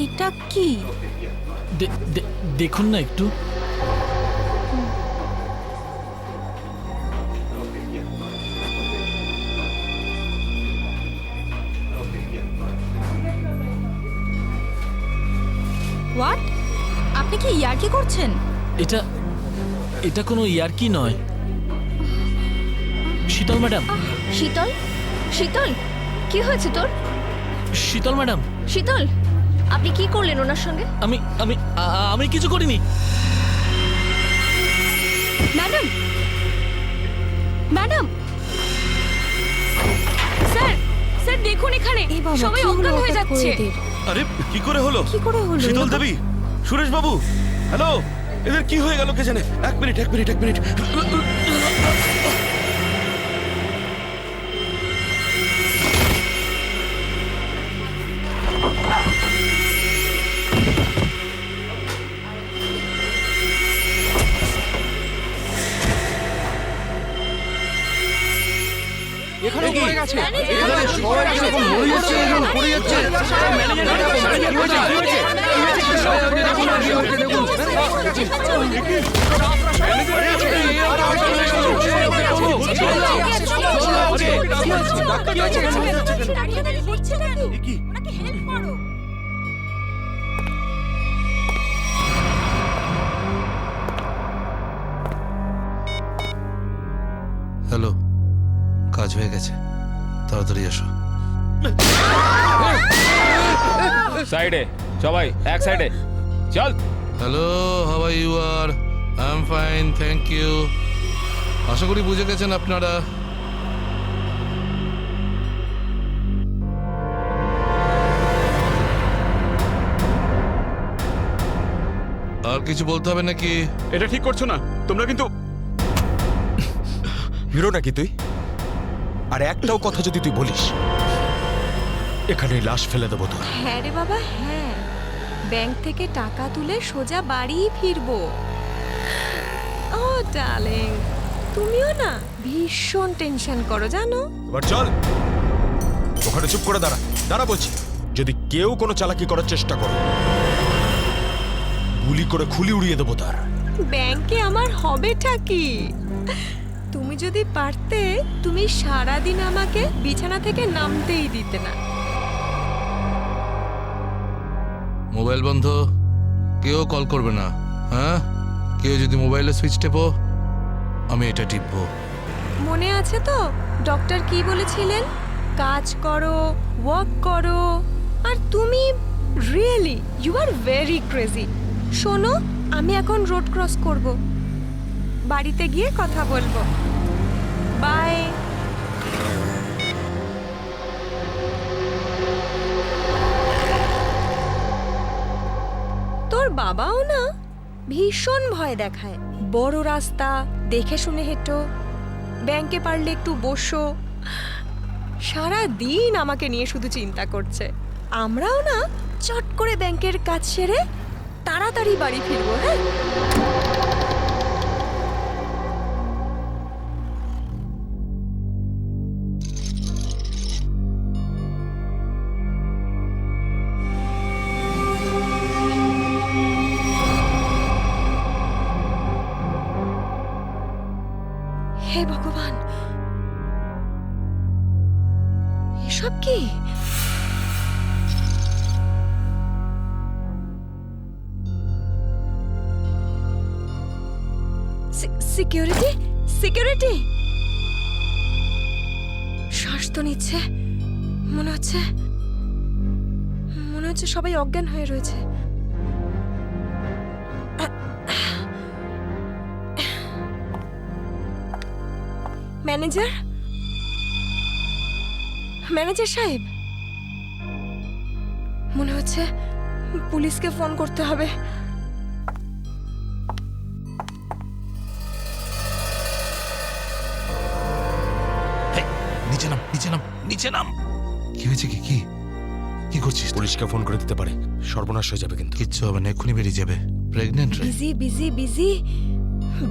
এটা কি? দেখুন না একটু। হোয়াট? আপনি কি ইয়ার্কি করছেন? এটা এটা কোনো ইয়ার্কি নয়। শীতল ম্যাডাম, শীতল, শীতল, কি হয়েছে তোর? শীতল ম্যাডাম, শীতল, আপনি কি করলেন ওনার সঙ্গে? আমি আমি আমি কিছু করিনি। ম্যাডাম, ম্যাডাম, স্যার, স্যার দেখুন এখানে সবাই অজ্ঞান হয়ে যাচ্ছে। আরে কি করে হলো? কি করে হলো? শীতল দেবী, সুরেশ বাবু, হ্যালো, এদের কি হয়ে গেল কে জানে? এক মিনিট। এখানে পড়ে গেছে, এখানে সবাই এখন মরে যাচ্ছে, এখন পড়ে যাচ্ছে। হ্যালো, কাজ হয়ে গেছে, তাড়াতাড়ি এসো। সাইডে সবাই, এক সাইডে চল। Hello, how are you? R I am fine, thank you. আশা করি বুঝে গেছেন আপনারা। আর কিছু বলতে হবে নাকি? এটা ঠিক করছো না তোমরা, কিন্তু হিরো নাকি তুই? আর একটাও কথা যদি তুই বলিস, এখানে লাশ ফেলে দেবো তোর। হ্যাঁ রে বাবা, হ্যাঁ, ব্যাংক থেকে টাকা তুলে সোজা বাড়ি ফিরবো। ও ডার্লিং, তুমিও না ভীষণ টেনশন করো জানো। এবার চল, ওখানে চুপ করে দাঁড়া, দাঁড়া বলছি। যদি কেউ কোনো চালাকি করার চেষ্টা করে, গুলি করে খুলি উড়িয়ে দেবো তার। ব্যাংকে আমার হবেটা কি? তুমি যদি পারতে, তুমি সারাদিন আমাকে বিছানা থেকে নামতেই দিতে না। মোবাইল বন্ধ, কেউ কল করবে না। হ্যাঁ, কেউ যদি মোবাইলে সুইচ টেপো, আমি এটা টিপবো। মনে আছে তো ডক্টর কি বলেছিলেন? কাজ করো, ওয়ার্ক করো। আর তুমি really you are very crazy. শোনো, আমি এখন রোড ক্রস করব, বাড়িতে গিয়ে কথা বলবো। বাই। তোর বাবাও না ভীষণ ভয় দেখায়। বড় রাস্তা দেখে শুনে হেঁটো, ব্যাংকে পারলে একটু বসো। সারা দিন আমাকে নিয়ে শুধু চিন্তা করছে। আমরাও না চট করে ব্যাংকের কাজ সেরে তাড়াতাড়ি বাড়ি ফিরবো। হ্যাঁ, হে ভগবান, এসব কি? Security, security. শ্বাস তো নিচ্ছে, মনে হচ্ছে সবাই অজ্ঞান হয়ে রয়েছে। ম্যানেজার, ম্যানেজার সাহেব, মনে হচ্ছে পুলিশকে ফোন করতে হবে। নিচে নাম, নিচে নাম, নিচে নাম। কি হয়েছে? কি কি কি করছিস? পুলিশকে ফোন করে দিতে পারে, সর্বনাশ হয়ে যাবে কিন্তু। কিচ্ছু হবে না, এক্ষুনি বেরিয়ে যাবে। প্রেগনেন্ট রে। Busy busy busy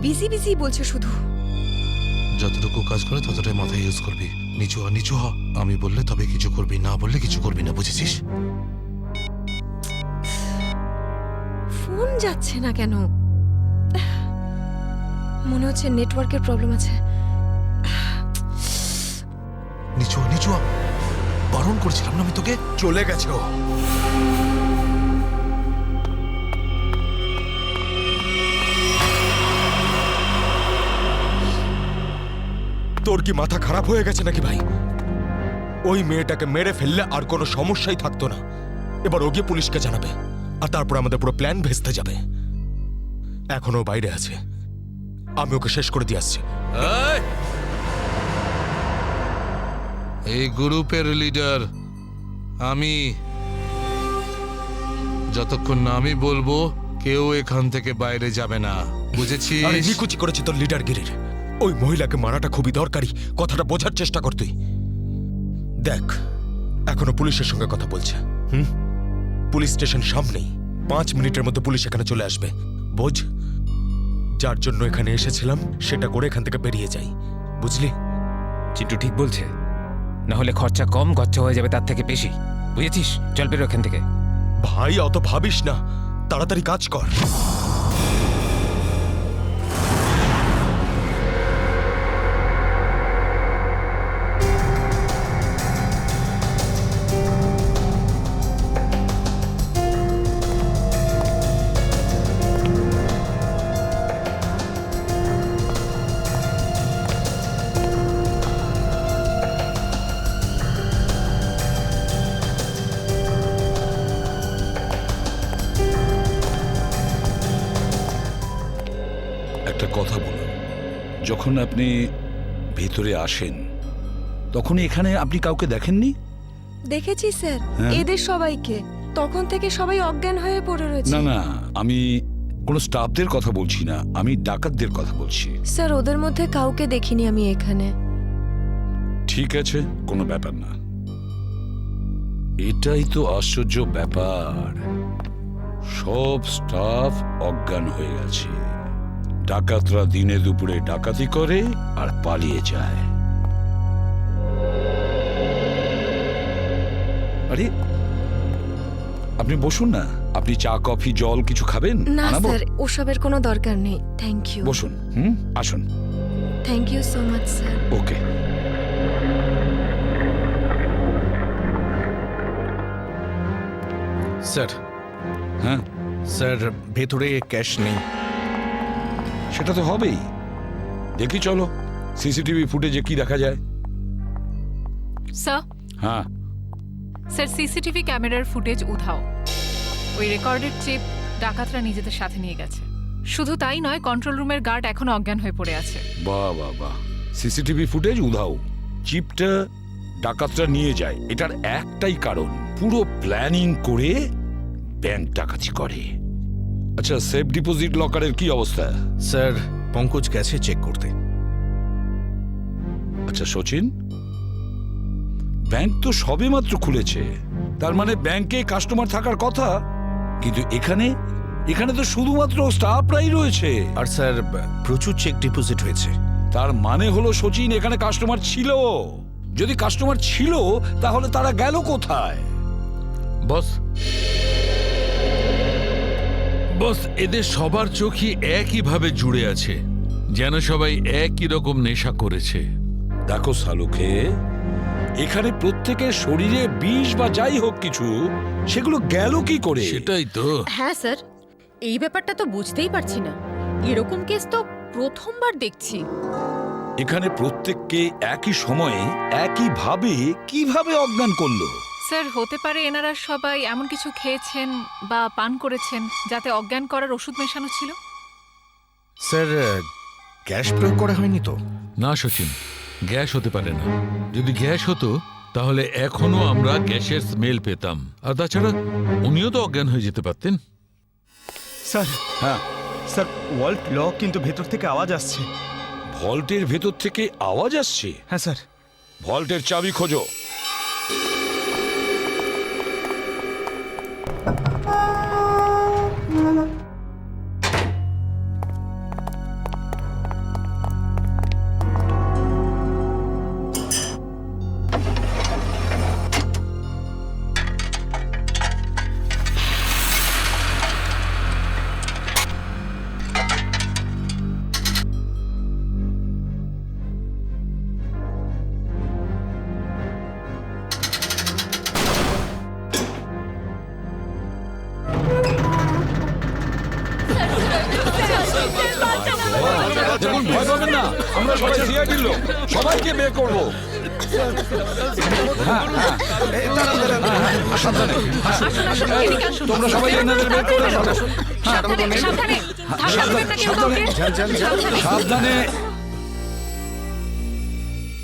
busy busy বলছে শুধু। যতটুকু কাজ করে ততটাই মাথায় ইউজ করবি। নিচু হ, নিচু হ। আমি বললে তবে কিছু করবি, না বললে কিছু করবি না, বুঝেছিস? ফোন যাচ্ছে না কেন? মনে হচ্ছে নেটওয়ার্কের প্রবলেম আছে। নিচু নিচু বারণ করেছিলাম না আমি তোকে। চলে গেছে ও। তোর কি মাথা খারাপ হয়ে গেছে নাকি ভাই? ওই মেয়েটাকে মেরে ফেললে আর কোনো সমস্যাই থাকতো না। এবার ও গিয়ে পুলিশকে জানাবে, আর তারপর আমাদের পুরো প্ল্যান ভেস্তে যাবে। এখনো বাইরে আছে, আমি ওকে শেষ করে দিয়ে আসছি। এই! এই গ্রুপের লিডার আমি। যতক্ষণ না আমি বলবো কেউ এখান থেকে বাইরে যাবে না, বুঝেছিস? আরে নিকুচি করেছি তোর লিডারগিরির। ওই মহিলাকে মারাটা খুবই দরকারি, কথাটা বোঝার চেষ্টা কর তুই। দেখ, এখনো পুলিশের সঙ্গে কথা বলছে। পুলিশ স্টেশন সামনেই, 5 মিনিটের মধ্যে পুলিশ এখানে চলে আসবে। বোঝ, যার জন্য এখানে এসেছিলাম সেটা করে এখান থেকে বেরিয়ে যাই, বুঝলি? চিন্টু ঠিক বলছে, না হলে খরচা কম গচ্ছা হয়ে যাবে তার থেকে বেশি, বুঝেছিস? চল বেরো এখান থেকে। ভাই অত ভাবিস না, তাড়াতাড়ি কাজ কর। একটা কথা বলুন, যখন আপনি ভেতরে আসেন তখন এখানে আপনি কাউকে দেখেননি? দেখেছি স্যার, হ্যাঁ। এদের সবাইকে। তখন থেকে সবাই অজ্ঞান হয়ে পড়ে রয়েছে। না না, আমি কোনো স্টাফদের কথা বলছি না, আমি ডাকাতদের কথা বলছি। স্যার, ওদের মধ্যে কাউকে দেখিনি আমি এখানে। ঠিক আছে, কোনো ব্যাপার না। এটাই তো আশ্চর্য ব্যাপার, সব স্টাফ অজ্ঞান হয়ে গেছে। ডাকাতরা দিনে দুপুরে ডাকাতি করে আর পালিয়ে যায়। আরে আপনি বসুন না, আপনি চা কফি জল কিছু খাবেন? না আনাবো? স্যার, ওসবের কোনো দরকার নেই। Thank you. বসুন, আসুন। Thank you so much sir. Okay. Sir, হ্যাঁ, স্যার ভেতরে ক্যাশ নেই। সেটা তো হবেই। দেখি চলো সিসিটিভি ফুটেজে কি দেখা যায়। স্যার, হ্যাঁ, স্যার সিসিটিভি ক্যামেরার ফুটেজ উধাও। ওই রেকর্ডের চিপ ডাকাতরা নিজেদের সাথে নিয়ে গেছে। শুধু তাই নয়, কন্ট্রোল রুমের গার্ড এখনো অজ্ঞান হয়ে পড়ে আছে। বাহ বাহ বাহ, সিসিটিভি ফুটেজ উধাও, চিপটা ডাকাতরা নিয়ে যায়, এটার একটাই কারণ, পুরো প্ল্যানিং করে ব্যাংক ডাকাতি করে। আচ্ছা, সেফ ডিপোজিট লকারের কি অবস্থা? স্যার, পঙ্কজ গেছে চেক করতে। আচ্ছা সচিন, ব্যাংক তো সবেমাত্র খুলেছে, তার মানে ব্যাংকে কাস্টমার থাকার কথা, কিন্তু এখানে এখানে তো শুধুমাত্র স্টাফরাই রয়েছে। আর স্যার, প্রচুর চেক ডিপোজিট হয়েছে। তার মানে হলো সচিন, এখানে কাস্টমার ছিল। যদি কাস্টমার ছিল তাহলে তারা গেল কোথায়? বস, বস, এদের সবার চোখই একইভাবে জুড়ে আছে, যেন সবাই একই রকম নেশা করেছে। দেখো সালুকে, এখানে প্রত্যেকের শরীরে বিষ বা যাই হোক কিছু, সেগুলো গেল কি করে? সেটাই তো। হ্যাঁ স্যার, এই ব্যাপারটা তো বুঝতেই পারছি না। এরকম কেস তো প্রথমবার দেখছি। এখানে প্রত্যেককে একই সময়ে একইভাবে কিভাবে অজ্ঞান করলো? স্যার, হতে পারে এনারা সবাই এমন কিছু খেয়েছেন বা পান করেছেন যাতে অজ্ঞান করার ওষুধ মেশানো ছিল। স্যার, গ্যাস প্রয়োগ করা হয়নি তো? না সচিন, গ্যাস হতে পারে না। যদি গ্যাস হতো তাহলে এখনো আমরা গ্যাসের স্মেল পেতাম। আর তাছাড়া উনিও তো অজ্ঞান হয়ে যেতে পারতেন। স্যার, হ্যাঁ, স্যার ওয়াল্ট লক, কিন্তু ভেতর থেকে আওয়াজ আসছে। ভল্টের ভেতর থেকে আওয়াজ আসছে? হ্যাঁ স্যার। ভল্টের চাবি খোঁজো। দেখুন ভয় পাবেন না, আমরা সবাই সিআইডির লোক, সবাইকে বের করবো। সাবধানে, তোমরা সবাই এনাদের বের করে ফেলো। সাবধানে।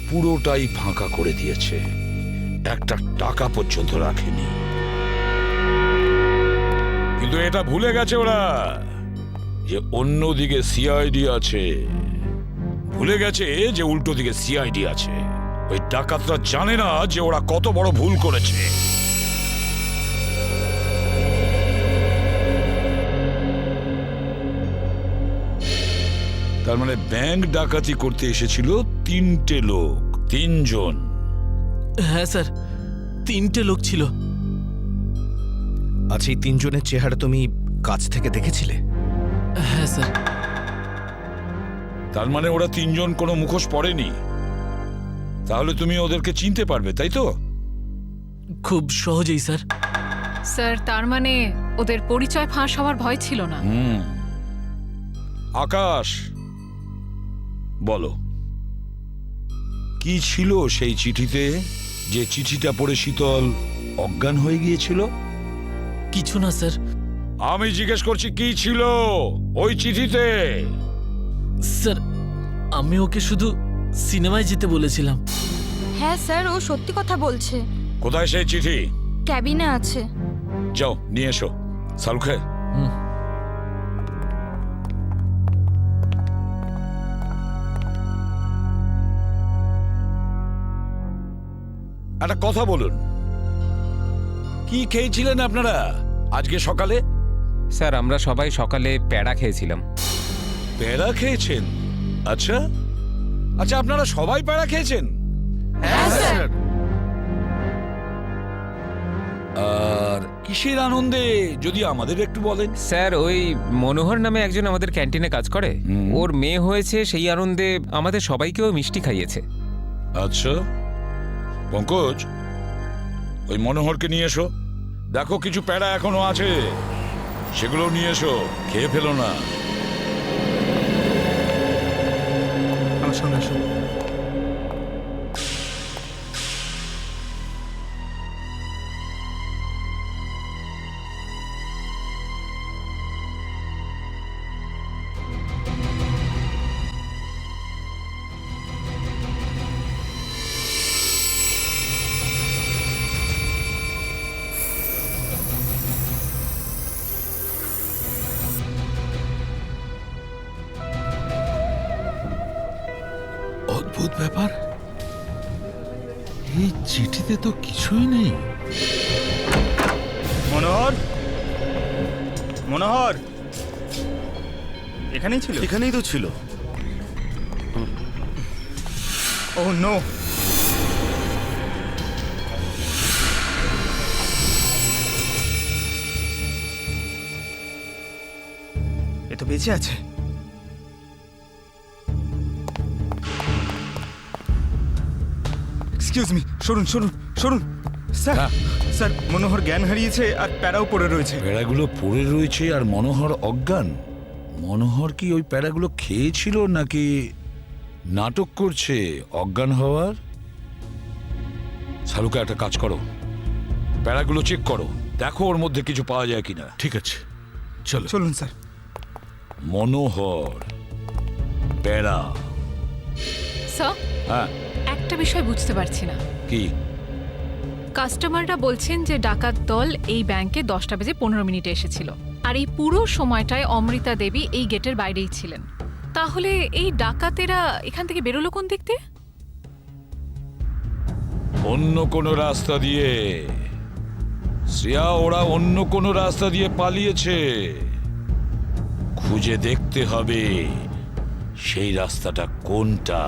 পুরোটাই ফাঁকা করে দিয়েছে, একটা টাকা পর্যন্ত রাখেনি। কিন্তু এটা ভুলে গেছে ওরা যে অন্যদিকে সিআইডি আছে, ভুলে গেছে যে উল্টো দিকে সিআইডি আছে। ওই ডাকাতরা জানে না যে ওরা কত বড় ভুল করেছে। তার মানে ব্যাংক ডাকাতি করতে এসেছিল 3টে লোক, 3 জন। হ্যাঁ স্যার, 3টে লোক ছিল। আচ্ছা, এই 3 জনের চেহারা তুমি কাছ থেকে দেখেছিলে? হ্যাঁ স্যার। তার মানে ওরা 3 জন কোনো মুখোশ পরেনি। তাহলে তুমি ওদেরকে চিনতে পারবে, তাই তো? খুব সহজেই স্যার। স্যার, তার মানে ওদের পরিচয় ফাঁস হওয়ার ভয় ছিল না। আকাশ, বলো কি ছিল সেই চিঠিতে, যে চিঠিটা পড়ে শীতল অজ্ঞান হয়ে গিয়েছিল? কিছু না স্যার। আমি জিজ্ঞেস করছি কি ছিল ওই চিঠিতে? স্যার, আমি ওকে শুধু সিনেমায় যেতে বলেছিলাম। হ্যাঁ স্যার, ও সত্যি কথা বলছে। কোথায় সেই চিঠি? ক্যাবিনে আছে। যাও নিয়ে এসো। সালুখে, একটা কথা বলুন, কি খেয়েছিলেন আপনারা আজকে সকালে? স্যার, আমরা সবাই সকালে প্যাড়া খেয়েছিলাম। প্যাড়া খেয়েছেন? আচ্ছা আচ্ছা, আপনারা সবাই প্যাড়া খেয়েছেন? আর কিসের আনন্দে যদি আমাদের একটু বলেন? স্যার, ওই মনোহর নামে একজন আমাদের ক্যান্টিনে কাজ করে, ওর মেয়ে হয়েছে, সেই আনন্দে আমাদের সবাইকেও মিষ্টি খাইয়েছে। আচ্ছা পঙ্কজ, ওই মনোহরকে নিয়ে এসো। দেখো কিছু প্যাড়া এখনো আছে, সেগুলো নিয়ে এসো, খেয়ে ফেলো না। আমার সঙ্গে আসুন। অদ্ভুত ব্যাপার, এই চিঠিতে তো কিছুই নেই। মনোহর, মনোহর এখানেই ছিল? এখানেই তো ছিল। ও নো, এ তো বেঁচে আছে। এক্সকিউজ মি, সরুন সরুন সরুন। স্যার, স্যার, মনোহর জ্ঞান হারিয়েছে আর প্যারাও পড়ে রয়েছে। প্যাড়াগুলো পড়ে রয়েছে আর মনোহর অজ্ঞান। মনোহর কি ওই প্যাড়াগুলো খেয়েছিল নাকি নাটক করছে অজ্ঞান হওয়ার? শালুকা, একটা কাজ করো, প্যাড়াগুলো চেক করো, দেখো ওর মধ্যে কিছু পাওয়া যায় কিনা। ঠিক আছে, চলো। চলুন স্যার। মনোহর, প্যাড়া। স্যার, হ্যাঁ, একটা বিষয় বুঝতে পারছি না। কি? কাস্টমাররা বলছেন যে ডাকাত দল এই ব্যাংকে 10টা বেজে 15 মিনিটে এসেছিল, আর এই পুরো সময়টায় অমৃতা দেবী এই গেটের বাইরেই ছিলেন। তাহলে এই ডাকাতেরা এখান থেকে বেরোলো কোন দিক দিয়ে? অন্য কোনো রাস্তা দিয়ে। শ্রেয়া, ওরা অন্য কোনো রাস্তা দিয়ে পালিয়েছে। খুঁজে দেখতে হবে সেই রাস্তাটা কোনটা।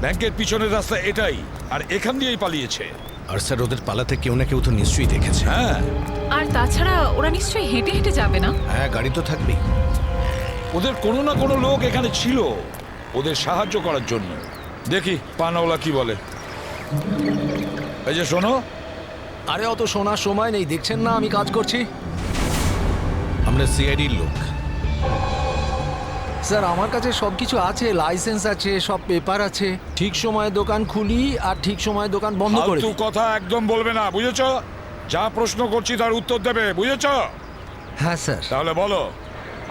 ব্যাংকের পিছনের রাস্তা এটাই, আর এখান দিয়েই পালিয়েছে। আর স্যার, ওদের পালাতে কেউ না কেউ তো নিশ্চয়ই দেখেছে। হ্যাঁ, আর তাছাড়া ওরা নিশ্চয়ই হেঁটে হেঁটে যাবে না? হ্যাঁ, গাড়ি তো থাকবেই। ওদের কোনো না কোনো লোক এখানে ছিল ওদের সাহায্য করার জন্য। দেখি পানাওয়ালা কি বলে। এই যে শোনো। আরে অত শোনার সময় নেই, দেখছেন না আমি কাজ করছি। আমরা সিআইডির লোক। স্যার আমার কাছে সব কিছু আছে, লাইসেন্স আছে, সব পেপার আছে। ঠিক সময়ে দোকান খুলি আর ঠিক সময়ে দোকান বন্ধ করে ফালতু দিই। কথা একদম বলবে না, বুঝেছো? যা প্রশ্ন করছি তার উত্তর দেবে, বুঝেছো? হ্যাঁ স্যার। তাহলে বলো,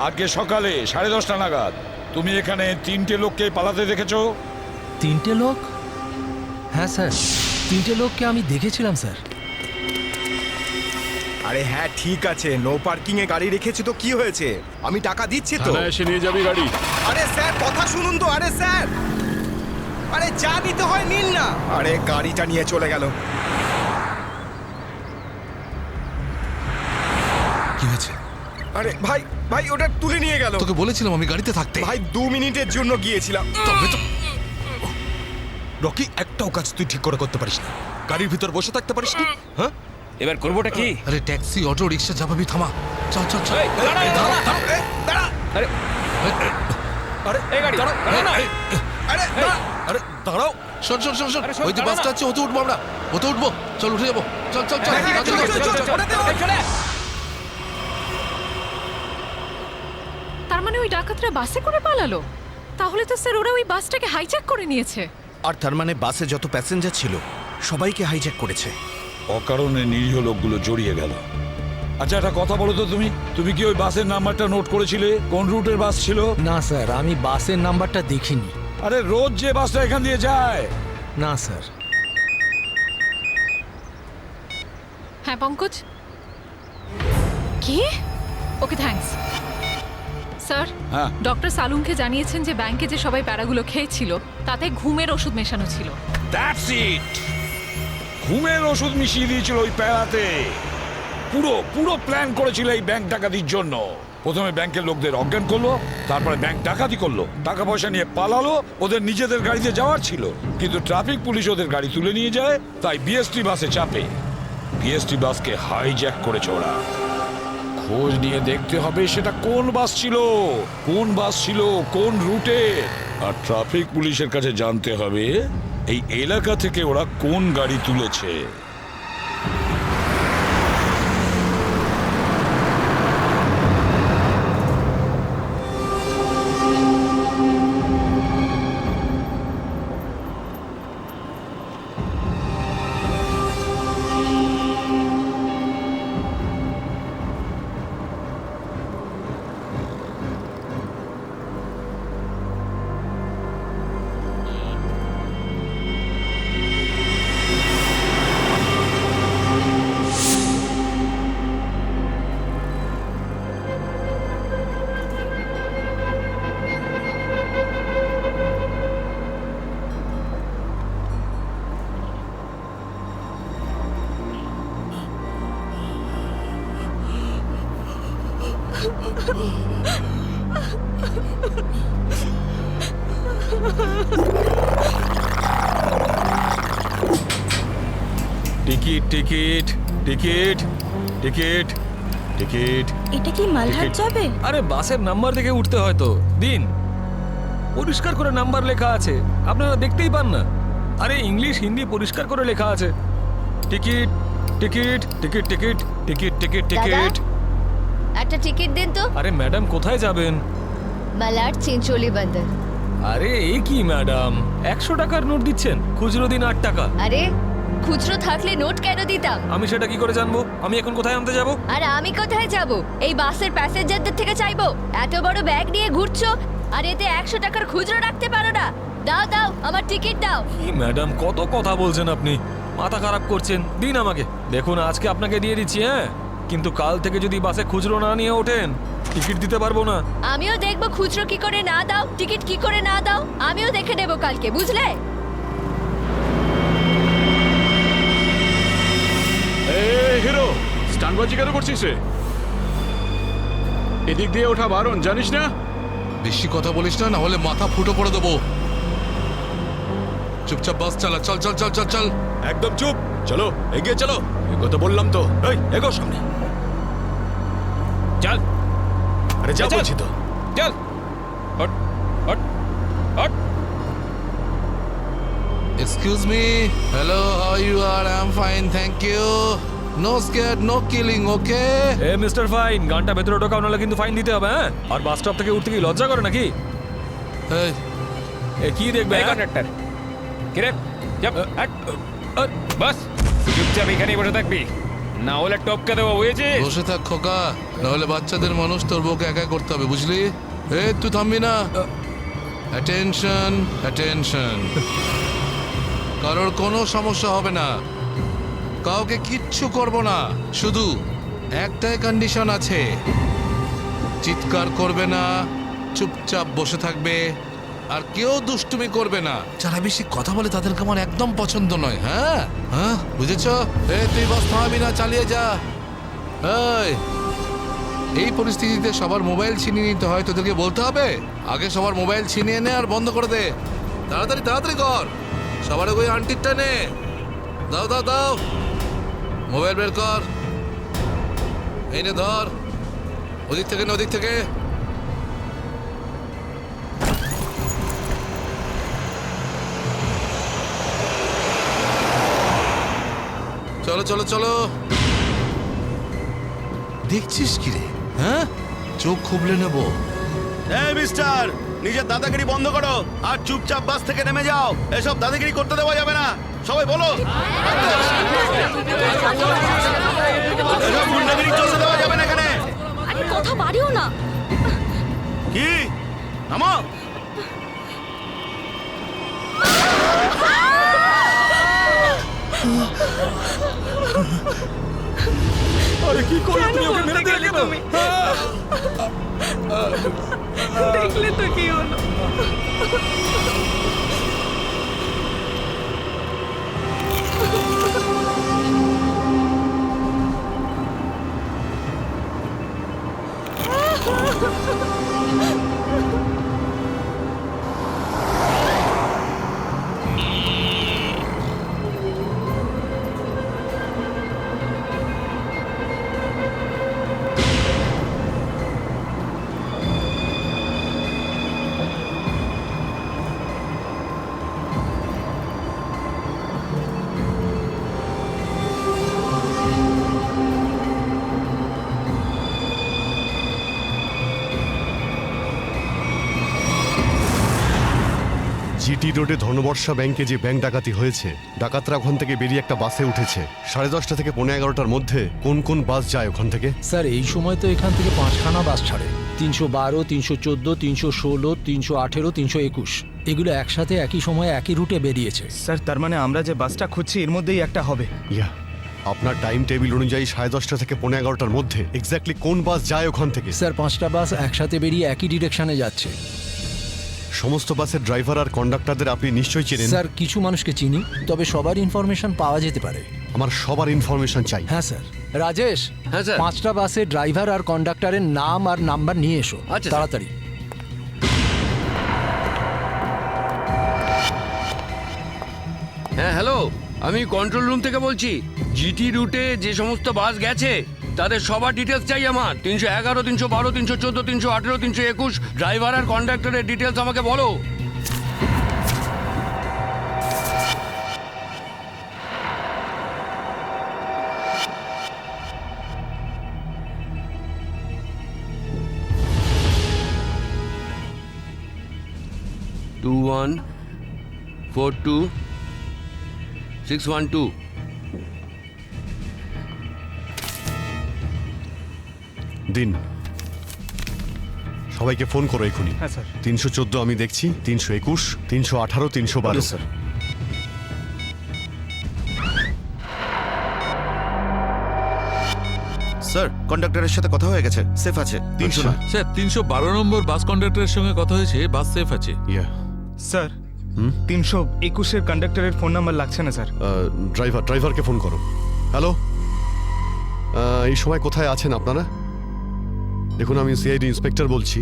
আজকে সকালে 10:30 নাগাদ তুমি এখানে 3টে লোককে পালাতে দেখেছো? 3টে লোক? হ্যাঁ স্যার, 3টে লোককে আমি দেখেছিলাম স্যার। আরে হ্যাঁ ঠিক আছে, নো পার্কিং এ গাড়ি রেখেছি তো কি হয়েছে? আমি টাকা দিচ্ছি তো। এসে নিয়ে যাবি গাড়ি। আরে স্যার কথা শুনুন তো, আরে স্যার, আরে যা নিতে হয় নিন না। আরে গাড়িটা নিয়ে চলে গেল। কি হয়েছে? আরে ভাই ভাই ওটা তুলে নিয়ে গেল। তোকে বলেছিলাম আমি গাড়িতে থাকতে। ভাই 2 মিনিটের জন্য গিয়েছিলাম। তবে তো রকি, একটাও কাজ তুই ঠিক করে করতে পারিস না। গাড়ির ভিতর বসে থাকতে পারিস না? হ্যাঁ, এবার করবোটা কি? আরে ট্যাক্সি, অটো, রিক্সা যা পাবি থামা। চল চল চল। আরে এই গাড়ি দাঁড়াও, আরে আরে দাঁড়াও। শোন শোন শোন শোন, ওই যে বাসটা আছে ওতে উঠবো আমরা। ওতে উঠবো, চল উঠে যাবো। চল চল চল তার মানে ওই ডাকাতরা বাসে করে পালালো? তাহলে তো স্যার ওরা ওই বাসটাকে হাইজ্যাক করে নিয়েছে। আর তার মানে বাসে যত প্যাসেঞ্জার ছিল সবাইকে হাইজ্যাক করেছে। অকারণে নিরীহ লোকগুলো জড়িয়ে গেল। আচ্ছা একটা কথা বলো তো, তুমি কি ওই বাসের নাম্বারটা নোট করেছিলে? কোন রুটের বাস ছিল? না স্যার, আমি বাসের নাম্বারটা দেখিনি। আরে রোজ যে বাসটা এখান দিয়ে যায়। না স্যার। হ্যাঁ পঙ্কজ, কি? Okay thanks sir. হ্যাঁ। ডক্টর সালুনকে জানিয়েছেন যে ব্যাংকে যে সবাই প্যারাগুলো খেয়েছিল তাতে ঘুমের ওষুধ মেশানো ছিল। That's it. ঘুমের ওষুধ মিশিয়ে দিয়েছিল ওই প্যারাতে। পুরো প্ল্যান করেছিল এই ব্যাংক ডাকাতির জন্য। প্রথমে ব্যাংকের লোকদের অজ্ঞান করলো, তারপরে ব্যাংক ডাকাতি করলো, টাকা পয়সা নিয়ে পালালো। ওদের নিজেদের গাড়িতে যাওয়ার ছিল, কিন্তু ট্রাফিক পুলিশ ওদের গাড়ি তুলে নিয়ে যায়, তাই বিএসটি বাসে চাপে। বিএসটি বাসকে হাইজ্যাক করেছে ওরা। খোঁজ নিয়ে দেখতে হবে সেটা কোন বাস ছিল, কোন রুটে। আর ট্রাফিক পুলিশের কাছে জানতে হবে এই এলাকা থেকে ওরা কোন গাড়ি তুলেছে। Ticket ticket ticket ticket ticket. এটা কি মালহাট যাবে? আরে বাসের নাম্বার দেখে উঠতে হয় তো। দিন, পরিষ্কার করে নাম্বার লেখা আছে, আপনারা দেখতেই পান না? আরে ইংলিশ হিন্দি পরিষ্কার করে লেখা আছে। Ticket ticket ticket ticket ticket ticket ticket. একটা টিকিট দিন তো। আরে ম্যাডাম কোথায় যাবেন? মালাড চিঞ্চোলি বন্দর। আরে এই কি ম্যাডাম, 100 টাকার নোট দিচ্ছেন, খুচরো দিন 8 টাকা। আরে খুচরো থাকলে নোট কেন দিতাম? আমি সেটা কি করে জানবো? আমি এখন কোথায় আনতে যাব? আর আমি কোথায় যাব? এই বাসের প্যাসেঞ্জারদের থেকে চাইবো? এত বড় ব্যাগ নিয়ে ঘুরছো আর এতে 100 টাকার খুচরো রাখতে পারো না? দাও দাও, আমার টিকিট দাও। কি ম্যাডাম, কত কথা বলছেন আপনি, মাথা খারাপ করছেন। দিন আমাকে। দেখুন আজকে আপনাকে দিয়ে দিচ্ছি, হ্যাঁ, কিন্তু কাল থেকে যদি বাসে খুচরো না নিয়ে ওঠেন টিকিট দিতে পারবো না। আমিও দেখবো খুচরো কি করে না দাও, টিকিট কি করে না দাও, আমিও দেখে নেবো কালকে, বুঝলে? হিরো, স্টানবাজি কেন করছিস রে? এদিক দিয়ে ওঠা বারণ, জানিস না? বেশি কথা বলিস না, না হলে মাথা ফুটো করে দেবো। চুপচাপ বাস চালা। চল চল চল চল চল। একদম চুপ, চলো এগিয়ে চলো। এগোতে বললাম তো। এই এগো সামনে। চল। আরে যা বলছি তো। চল। Hot hot hot. Excuse me. Hello, how you R? I am fine, thank you. No scare no killing, okay? A mister fine, গানটা ভেতরে ঢোকাও নাহলে কিন্তু ফাইন দিতে হবে, হ্যাঁ? আর বাস স্টপ থেকে উঠতে কি লজ্জা করে নাকি? এই এ কি দেখবে কন্ডাক্টর কিরে বাস চুপচাপ এখানেই বসে থাকবি, না হলে টপকে দেবো, বুঝেছিস? বসে থাক খোকা, নাহলে বাচ্চাদের মানুষ তোর বউকে একা করতে হবে, বুঝলি? এই তুই থামবি না। অ্যাটেনশন অ্যাটেনশন, কারোর কোনো সমস্যা হবে না, কাউকে কিচ্ছু করব না, শুধু একটাই কন্ডিশন আছে, চিৎকার করবে না, চুপচাপ বসে থাকবে, আর কেউ দুষ্টুমি করবে না। যারা বেশি কথা বলে তাদেরকে আমার একদম পছন্দ নয়। হ্যাঁ হ্যাঁ, বুঝেছ? তুই বাস থামাবি না, চালিয়ে যা। এই পরিস্থিতিতে সবার মোবাইল ছিনিয়ে নিতে হয়, তোদেরকে বলতে হবে আগে সবার মোবাইল ছিনিয়ে নে আর বন্ধ করে দে। তাড়াতাড়ি তাড়াতাড়ি কর, সবার ওই আন্টিরটা নে। দাও দাও দাও, মোবাইল বের কর, এই নে ধর, ওদিক থেকে না ওদিক থেকে। চলো চলো চলো। দেখছিস কি রে? হ্যাঁ, চোখ খুবলে নেব। এই মিস্টার, নিজের দাদাগিরি বন্ধ করো আর চুপচাপ বাস থেকে নেমে যাও। এসব দাদাগিরি করতে দেওয়া যাবে না, সবাই বলো। এসব গুন্ডাগিরি চলতে দেওয়া যাবে না এখানে। আরে কথা বাড়িও না। কি নামো। আরে কি করলে তুমি? ওকে মেরে দিলে কেন? দেখলে তো কি হলো। জিটি রোডে ধনবর্ষা ব্যাংকে যে ব্যাংক ডাকাতি হয়েছে, ডাকাতরা ওখান থেকে বেরিয়ে একটা বাসে উঠেছে 10:30 থেকে 11:30টার মধ্যে। কোন কোন বাস যায় ওখান থেকে? স্যার এই সময় তো এখান থেকে 5খানা বাস ছাড়ে, 312, 314, 316, 318, 321। এগুলো একসাথে একই সময়ে একই রুটে বেরিয়েছে। স্যার তার মানে আমরা যে বাসটা খুঁজছি এর মধ্যেই একটা হবে। ইয়া, আপনার টাইম টেবিল অনুযায়ী 10:30 থেকে 11:30টার মধ্যে এক্স্যাক্টলি কোন বাস যায় ওখান থেকে? স্যার 5টা বাস একসাথে বেরিয়ে একই ডিরেকশনে যাচ্ছে। সমস্ত বাসের ড্রাইভার আর কন্ডাক্টরদের আপনি নিশ্চয়ই চেনেন? স্যার কিছু মানুষকে চিনি, তবে সবার ইনফরমেশন পাওয়া যেতে পারে। আমার সবার ইনফরমেশন চাই। হ্যাঁ স্যার। রাজেশ, হ্যাঁ স্যার। 5টা বাসের ড্রাইভার আর কন্ডাক্টরের নাম আর নাম্বার নিয়ে এসো তাড়াতাড়ি। হ্যাঁ হ্যালো, আমি কন্ট্রোল রুম থেকে বলছি। জিটি রুটে যে সমস্ত বাস গেছে তাদের সবার ডিটেলস চাই আমার। 311, 312, 314, 318, 321 ড্রাইভার আর কন্ডাক্টরের ডিটেলস আমাকে বলো। টু 1 4 2 612। দিন, সবাইকে ফোন করো এখনই। হ্যাঁ স্যার। 314 আমি দেখছি, 321, 318, 312। স্যার। স্যার, কন্ডাক্টরের সাথে কথা হয়ে গেছে, সেফ আছে। 300 না। স্যার 312 নম্বর বাস কন্ডাক্টরের সঙ্গে কথা হয়েছে, বাস সেফ আছে। ইয়া, স্যার 321-এর কন্ডাক্টরের ফোন নাম্বার লাগছে না স্যার। ড্রাইভারকে ফোন করো। হ্যালো, এই সময় কোথায় আছেন আপনারা? দেখুন, আমি সিআইডি ইন্সপেক্টর বলছি।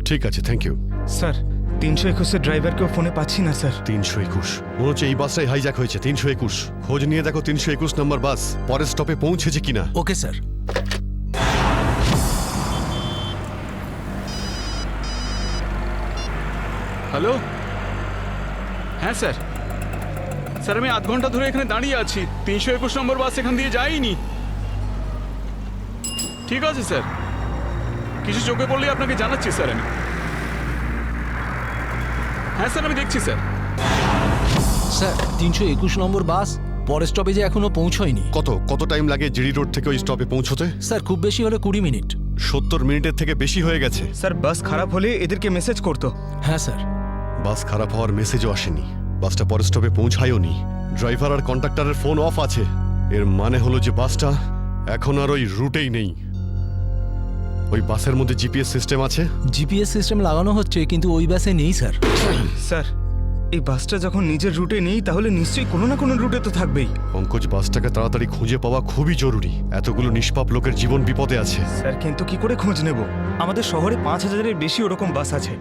ঠিক আছে, থ্যাংক ইউ। স্যার 321-এর ড্রাইভারকেও ফোনে পাচ্ছি না স্যার। 321 মনে হচ্ছে এই বাসটাই হাইজ্যাক হয়েছে। 321 খোঁজ নিয়ে দেখো 321 নম্বর বাস পরের স্টপে পৌঁছেছে কিনা। Okay sir. হ্যালো, হ্যাঁ স্যার। স্যার আমি আধ ঘন্টা ধরে এখানে দাঁড়িয়ে আছি, 321 নম্বর বাস এখান দিয়ে যায়নি। ঠিক আছে স্যার, কিছু চোখে পড়লে আপনাকে জানাচ্ছি স্যার আমি। হ্যাঁ স্যার, আমি দেখছি স্যার। স্যার 321 নম্বর বাস পরের স্টপেজে এখনো পৌঁছয়নি। কত টাইম লাগে জিডি রোড থেকে ওই স্টপে পৌঁছতে? স্যার খুব বেশি হলে 20 মিনিট। 70 মিনিটের থেকে বেশি হয়ে গেছে। স্যার বাস খারাপ হলে এদেরকে মেসেজ করতো। হ্যাঁ স্যার। বাস খারাপ হওয়ার মেসেজও আসেনি, বাসটা পরের স্টপে পৌঁছায়ও নি। ড্রাইভার আর কন্ডাক্টরের ফোন অফ আছে। এর মানে হলো যে বাসটা এখন আর ওই রুটেই নেই। ওই বাসের মধ্যে জিপিএস সিস্টেম আছে? জিপিএস সিস্টেম লাগানো হচ্ছে, কিন্তু ওই বাসে নেই স্যার। স্যার এই বাসটা যখন নিজের রুটে নেই তাহলে নিশ্চয়ই কোনো না কোনো রুটে তো থাকবেই। পঙ্কজ, বাসটাকে তাড়াতাড়ি খুঁজে পাওয়া খুবই জরুরি। এতগুলো নিষ্পাপ লোকের জীবন বিপদে আছে। স্যার কিন্তু কি করে খোঁজ নেব? আমাদের শহরে 5000-এর বেশি ওরকম বাস আছে।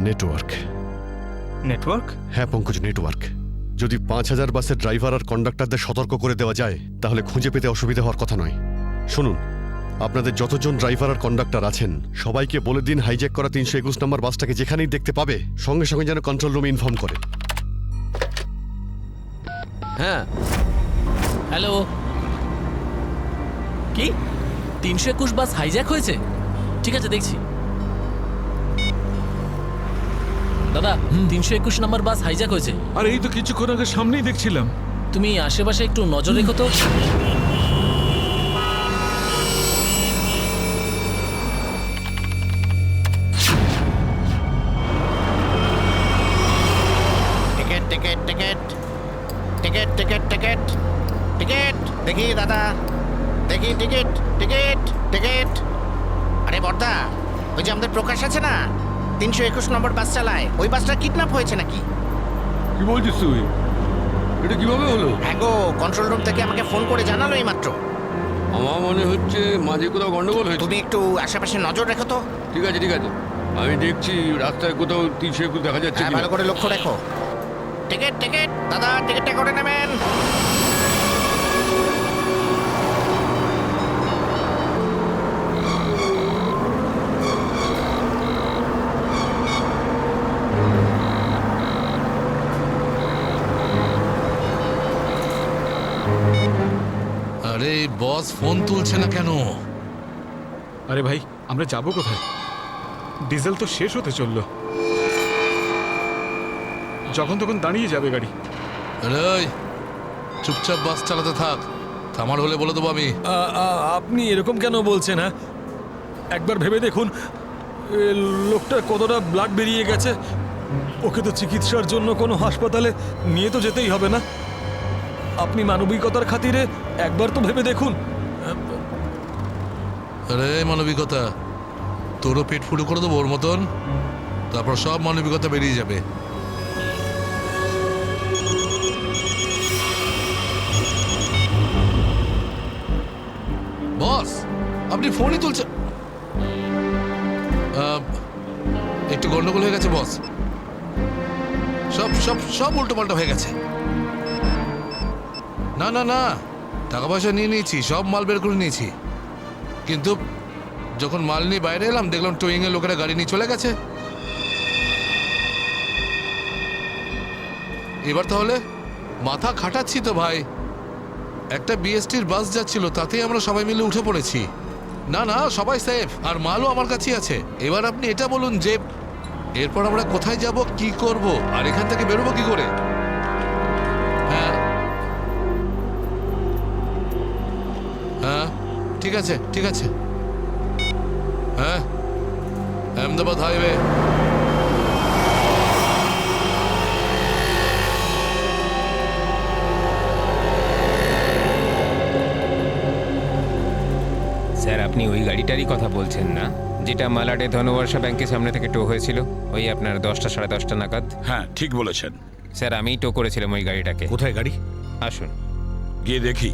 নেটওয়ার্ক। নেটওয়ার্ক? হ্যাঁ পঙ্কজ, নেটওয়ার্ক। যদি 5000 বাসের ড্রাইভার আর কন্ডাক্টরদের সতর্ক করে দেওয়া যায় তাহলে খুঁজে পেতে অসুবিধা হওয়ার কথা নয়। শুনুন, আপনাদের যতজন ড্রাইভার আর কন্ডাক্টর আছেন সবাইকে বলে দিন হাইজ্যাক করা 321 নম্বর বাসটাকে যেখানেই দেখতে পাবে সঙ্গে সঙ্গে যেন কন্ট্রোল রুমে ইনফর্ম করে। হ্যাঁ হ্যালো, কি 321 বাস হাইজ্যাক হয়েছে? ঠিক আছে, দেখছি। দাদা 321 নম্বর বাস হাইজ্যাক হয়েছে। আর এই তো কিছুক্ষণ আগে সামনেই দেখছিলাম। তুমি আশেপাশে একটু নজর রেখো তো। Ticket ticket ticket ticket ticket ticket ticket দেখি দাদা, দেখি টিকিট টিকিট টিকিট। আরে বর্দা, ওই যে আমাদের প্রকাশ আছে না, 321 নম্বর বাস চালায়, ওই বাসটা কিডন্যাপ হয়েছে নাকি? কি বলছিস তুই? এটা কিভাবে হলো? হ্যাঁ গো, কন্ট্রোল রুম থেকে আমাকে ফোন করে জানালো এই মাত্র। আমার মনে হচ্ছে মাঝে কোথাও গন্ডগোল হয়েছে। তুমি একটু আশেপাশে নজর রেখো তো। ঠিক আছে ঠিক আছে, আমি দেখছি রাস্তায় কোথাও 321 দেখা যাচ্ছে হ্যাঁ, কিনা। ভালো করে লক্ষ্য রেখো। টিকিট টিকিট দাদা, টিকিটটা করে নেবেন। আরে বস ফোন তুলছে না কেন? আরে ভাই, আমরা যাবো কোথায়? ডিজেল তো শেষ হতে চললো, যখন তখন দাঁড়িয়ে যাবে গাড়ি। আরে চুপচাপ বাস চালাতে থাক, থামার হলে বলে দেবো আমি। আপনি এরকম কেন বলছেন? হ্যাঁ, একবার ভেবে দেখুন, লোকটার কতটা ব্লাড বেরিয়ে গেছে। ওকে তো চিকিৎসার জন্য কোনো হাসপাতালে নিয়ে তো যেতেই হবে না? আপনি মানবিকতার খাতিরে একবার তো ভেবে দেখুন। আরে মানবিকতা, তোরও পেট ফুটো করে দেবো ওর মতন, তারপর সব মানবিকতা বেরিয়ে যাবে। বস আপনি ফোনই তুলছেন? একটু গন্ডগোল হয়ে গেছে বস, সব সব সব উল্টো পাল্টা হয়ে গেছে। না না না, টাকা পয়সা নিয়ে নিয়েছি, সব মাল বের করে নিয়েছি, কিন্তু যখন মাল নিয়ে বাইরে এলাম দেখলাম টোয়িং এর লোকেরা গাড়ি নিয়ে চলে গেছে। এবার তাহলে মাথা খাটাচ্ছি তো ভাই। একটা বিএসটির বাস যাচ্ছিল, তাতেই আমরা সবাই মিলে উঠে পড়েছি। না না, সবাই সেফ, আর মালও আমার কাছেই আছে। এবার আপনি এটা বলুন যে এরপর আমরা কোথায় যাব, কি করব, আর এখান থেকে বেরোবো কি করে? হ্যাঁ হ্যাঁ, ঠিক আছে ঠিক আছে। হ্যাঁ, আহমেদাবাদ হাইওয়ে। স্যার আপনি ওই গাড়িটারই কথা বলছেন না, যেটা মালাডে ধনবর্ষা ব্যাংকের সামনে থেকে টো হয়েছিল ওই আপনার 10টা সাড়ে 10টা নাগাদ? হ্যাঁ ঠিক বলেছেন স্যার, আমিই টো করেছিলাম ওই গাড়িটাকে। কোথায় গাড়ি? আসুন গিয়ে দেখি।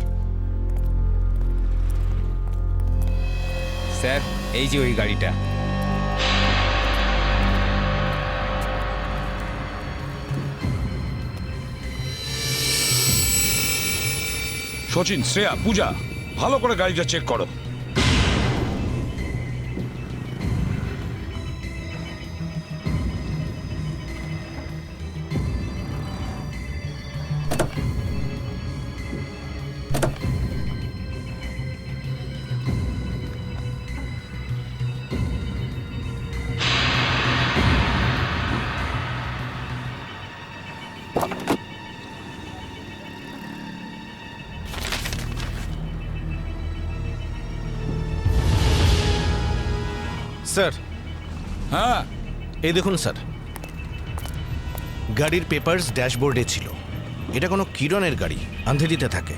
স্যার এই যে ওই গাড়িটা। সচিন, শ্রেয়া, পূজা, ভালো করে গাড়িটা চেক করো। স্যার। হ্যাঁ, এই দেখুন স্যার, গাড়ির পেপারস ড্যাশবোর্ডে ছিল। এটা কোনো কিরণের গাড়ি, আন্ধেরিতে থাকে।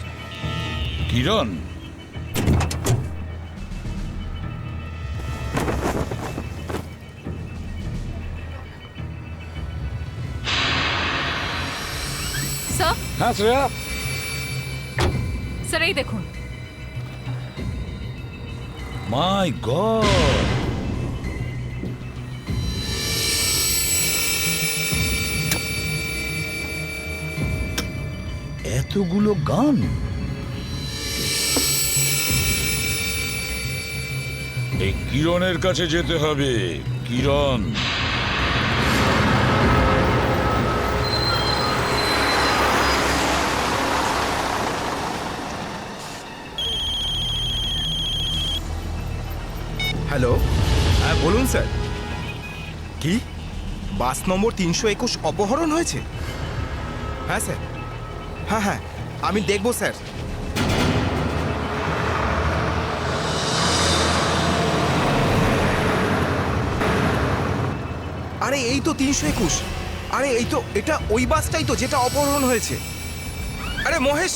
কিরণ? স্যার, হ্যাঁ শ্রেয়া। স্যার এই দেখুন। মাই গড, এতগুলো গান! এই কিরণের কাছে যেতে হবে। কিরণ, হ্যালো, হ্যাঁ বলুন স্যার। কি বাস নম্বর 321 অপহরণ হয়েছে? হ্যাঁ স্যার, হ্যাঁ হ্যাঁ আমি দেখব স্যার। আরে এই তো 321। আরে এই তো, এটা ওই বাসটাই তো যেটা অপহরণ হয়েছে। আরে মহেশ,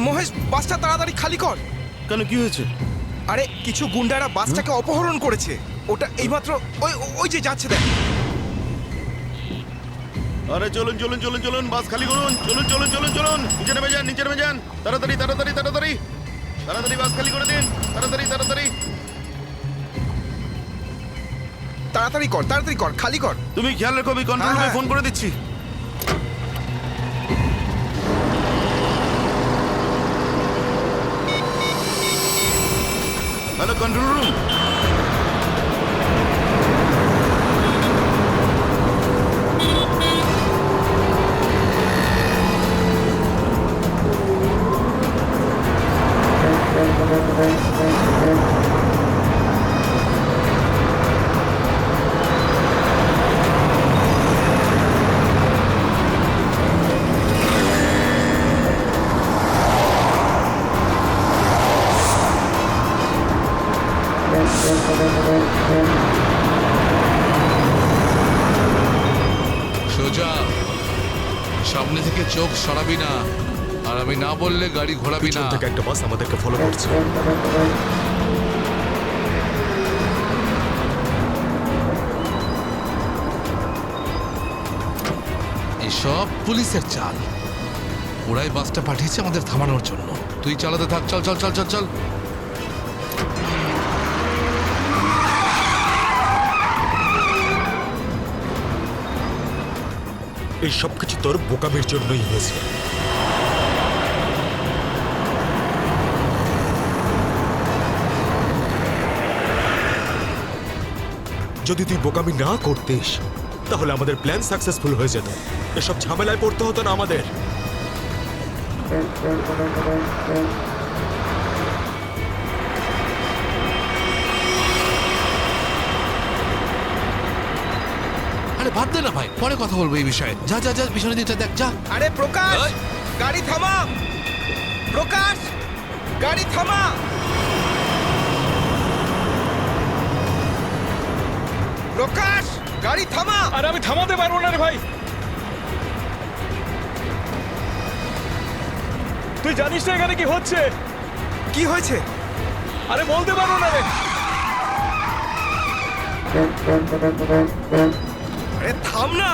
মহেশ বাসটা তাড়াতাড়ি খালি কর। কেন, কি হয়েছে? আরে কিছু গুন্ডারা বাসটাকে অপহরণ করেছে। ওটা এইমাত্র ওই ওই যে যাচ্ছে দেখ। আরে চলুন চলুন চলুন চলুন, বাস খালি করুন। চলুন চলুন চলুন চলুন, নিচে নেমে যান, নিচে নেমে যান। তাড়াতাড়ি তাড়াতাড়ি তাড়াতাড়ি তাড়াতাড়ি বাস খালি করে দিন। তাড়াতাড়ি তাড়াতাড়ি তাড়াতাড়ি কর, তাড়াতাড়ি কর, খালি কর। তুমি খেয়াল রেখো, আমি কন্ট্রোল রুমে ফোন করে দিচ্ছি। Hello, control room. সোজা সামনে থেকে চোখ সরাবি না, আর আমি না বললে গাড়ি ঘোরাবি না। থেকে একটা বাস আমাদেরকে ফলো করছে। এসব পুলিশের চাল। ওরাই বাসটা পাঠিয়েছে আমাদের থামানোর জন্য। তুই চালাতে থাক, চল চল চল চল চল। এই সবকিছু তোর বোকামির জন্যই হয়েছে। যদি তুই বোকামি না করতিস তাহলে আমাদের প্ল্যান সাকসেসফুল হয়ে যেত। এসব ঝামেলায় পড়তে হতো না আমাদের। আরে বাদ দে না ভাই, পরে কথা বলবো এই বিষয়ে। যা যা যা, পিছনে দিকটা দেখ, যা। আরে প্রকাশ, গাড়ি থামা। প্রকাশ, গাড়ি থামা। প্রকাশ, গাড়ি থামা। আরে আমি থামাতে পারবো না রে ভাই। তুই জানিস না এখানে কি হচ্ছে? কি হয়েছে? আরে বলতে পারবো না রে। আরে থাম না।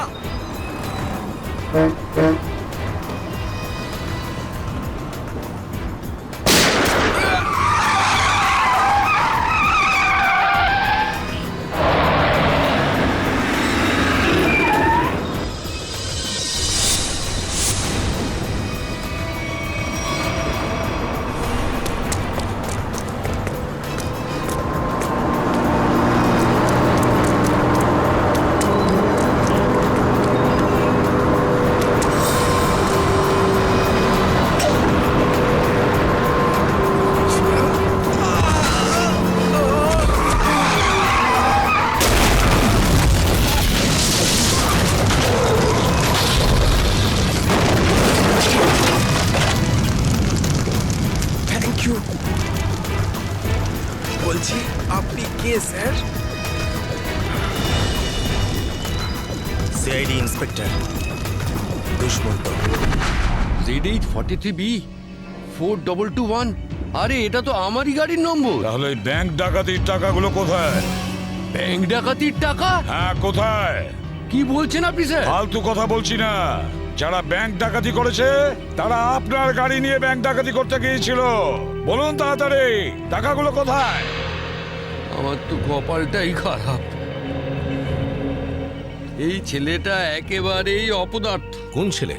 CID inspector Dushmanta. Z843B 4221। আরে এটা তো আমারই গাড়ির নম্বর। তাহলে ব্যাংক ডাকাতির টাকাগুলো কোথায়? ব্যাংক ডাকাতির টাকা? হ্যাঁ, কোথায়? কি বলছেন আপনি স্যার? ফালতু কথা বলছি না। যারা ব্যাংক ডাকাতি করেছে তারা আপনার গাড়ি নিয়ে ব্যাংক ডাকাতি করতে গিয়েছিল। বলুন তাড়াতাড়ি, টাকাগুলো কোথায়? আমার তো কপালটাই খারাপ। এই ছেলেটা একেবারেই অপদার্থ। কোন ছেলে?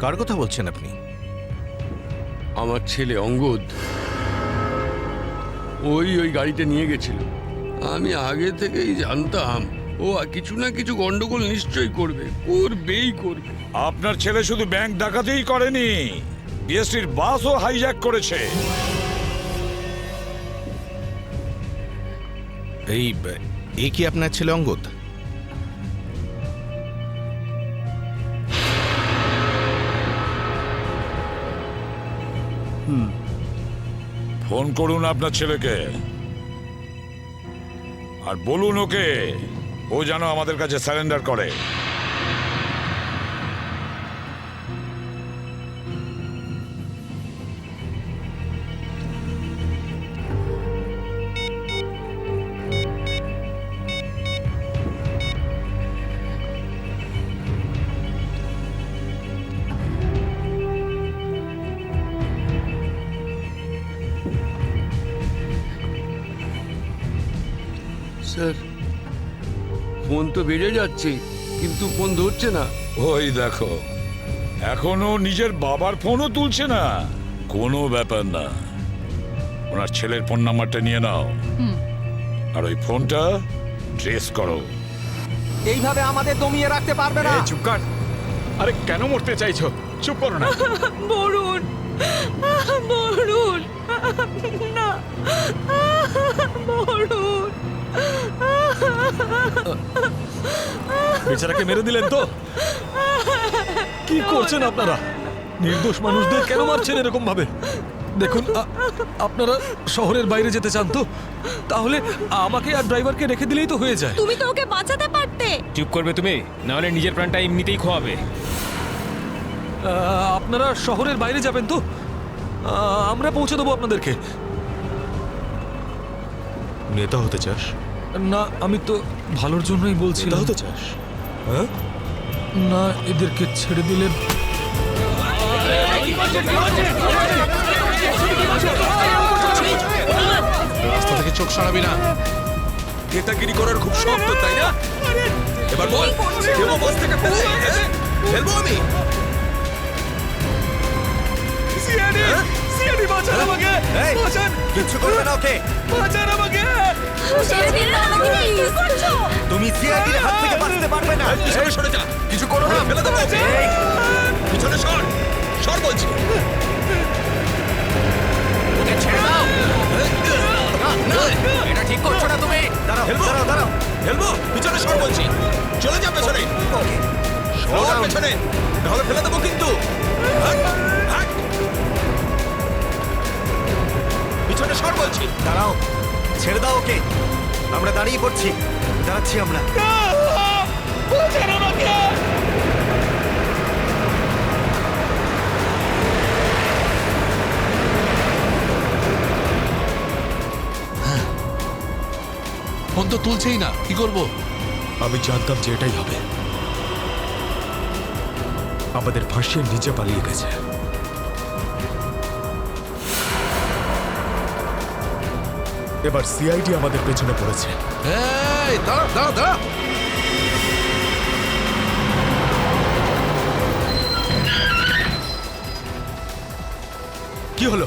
কার কথা বলছেন আপনি? আমার ছেলে অঙ্গদ। ওই গাড়িটা নিয়ে গেছিল। আমি আগে থেকেই জানতাম ও কিছু না কিছু গন্ডগোল নিশ্চয়ই করবে, করবেই করবে। আপনার ছেলে শুধু ব্যাংক ডাকাতিই করেনি, বিএসটির বাসও হাইজ্যাক করেছে। এই কি আপনার ছেলে অঙ্গদ? ফোন করুন আপনার ছেলেকে আর বলুন ওকে ও যেন আমাদের কাছে সারেন্ডার করে। স্যার, ফোন তো বেজে যাচ্ছে কিন্তু ফোন ধরছে না। ওই দেখো, এখনো নিজের বাবার ফোনও তুলছে না। কোনো ব্যাপার না, ওনার ছেলের ফোন নাম্বারটা নিয়ে নাও আর ওই ফোনটা ট্রেস করো। এইভাবে আমাদের দমিয়ে রাখতে পারবে না। চুপ কর। আরে কেন মরতে চাইছো? চুপ করো না। বরুণ, বরুণ, না, বরুণ। বেচারাকে মেরে দিলেন তো? কি করছেন আপনারা? নির্দোষ মানুষদের কেন মারছেন এরকম ভাবে? দেখুন, আপনারা শহরের বাইরে যেতে চান তো তাহলে আমাকে আর ড্রাইভারকে রেখে দিলেই তো হয়ে যায়। তুমি তো ওকে বাঁচাতে পারতে। চুপ করবে তুমি, না হলে নিজের প্রাণটা এমনিতেই খোয়াবে। আপনারা শহরের বাইরে যাবেন তো? আমরা পৌঁছে দেবো আপনাদেরকে। নেতা হতে চাস? না, আমি তো ভালোর জন্যই বলছি। নেতা হতে চাস? হ্যাঁ, না, এদেরকে ছেড়ে দিলে রাস্তা থেকে চোখ সরাবি না। নেতাগিরি করার খুব শখ তো, তাই না? এবার বল, দেবো বাস থেকে ফেলে? ফেলবো আমি? বাঁচান আমাকে! বাঁচান! কিচ্ছু করবে না ওকে। বাঁচান আমাকে! তুমি সিআইডির হাত থেকে বাঁচতে পারবে না। পিছনে সরে যা, কিছু করো না, ফেলে দেবো। পিছনে সর, সর বলছি। ওকে ছেড়ে দাও। না, এটা ঠিক করছো না তুমি। দাঁড়াও, দাঁড়াও, দাঁড়াও। ফেলবো, পিছনে সর বলছি। চলে যা পেছনে, সর পেছনে, নাহলে ফেলে দেবো কিন্তু। হাট, হাট। পিছনে সর বলছি। দাঁড়াও, ছেড়ে দাও ওকে। আমরা দাঁড়িয়ে পড়ছি, দাঁড়াচ্ছি আমরা। ফোন তো তুলছেই না, কি করব? আমি জানতাম যে এটাই হবে। আমাদের ফাঁসিয়ে নিচে পালিয়ে গেছে। এবার সিআইডি আমাদের পেছনে পড়েছে। এই দাঁড়া দাঁড়া দাঁড়া। কি হলো?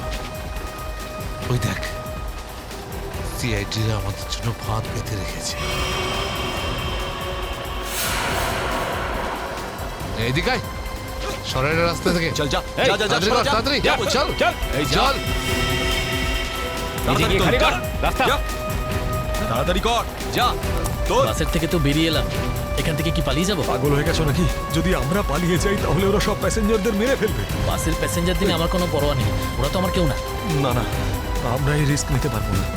ওই দেখ, সিআইডিরা আমাদের জন্য ফাঁদ পেতে রেখেছে। এইদিকে আয়, সরাইয়ের রাস্তা থেকে। চল যা, যা, যা, তাড়াতাড়ি কর, তাড়াতাড়ি চল চল। এই চল, তাড়াতাড়ি কর, যা। তোর বাসের থেকে তো বেরিয়ে এলাম, এখান থেকে কি পালিয়ে যাবো? পাগল হয়ে গেছো নাকি? যদি আমরা পালিয়ে যাই তাহলে ওরা সব প্যাসেঞ্জারদের মেরে ফেলবে। বাসের প্যাসেঞ্জার দিনে আমার কোনো পরোয়া নেই, ওরা তো আমার কেউ না। না না, আমরা এই রিস্ক নিতে পারবো না।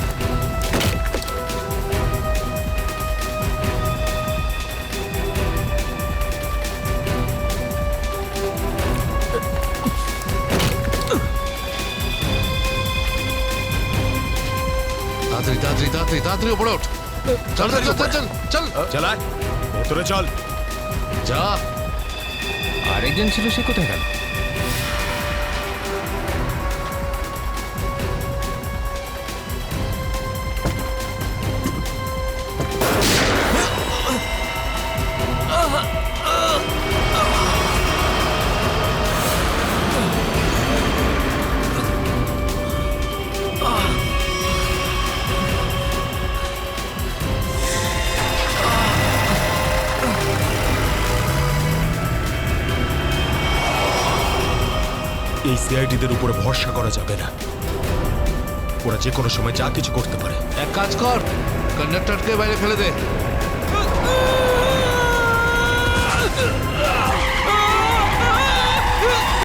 তাড়াতাড়ি তাড়াতাড়ি উপরে ওঠ চল চল চল চল চল চালায় ভেতরে চল যা আরেকজন ছিল, সে কোথায় গেল? এই সিআইডিদের উপরে ভরসা করা যাবে না, ওরা যে কোনো সময় যা কিছু করতে পারে। এক কাজ কর, কন্ডাক্টরকে বাইরে ফেলে দে।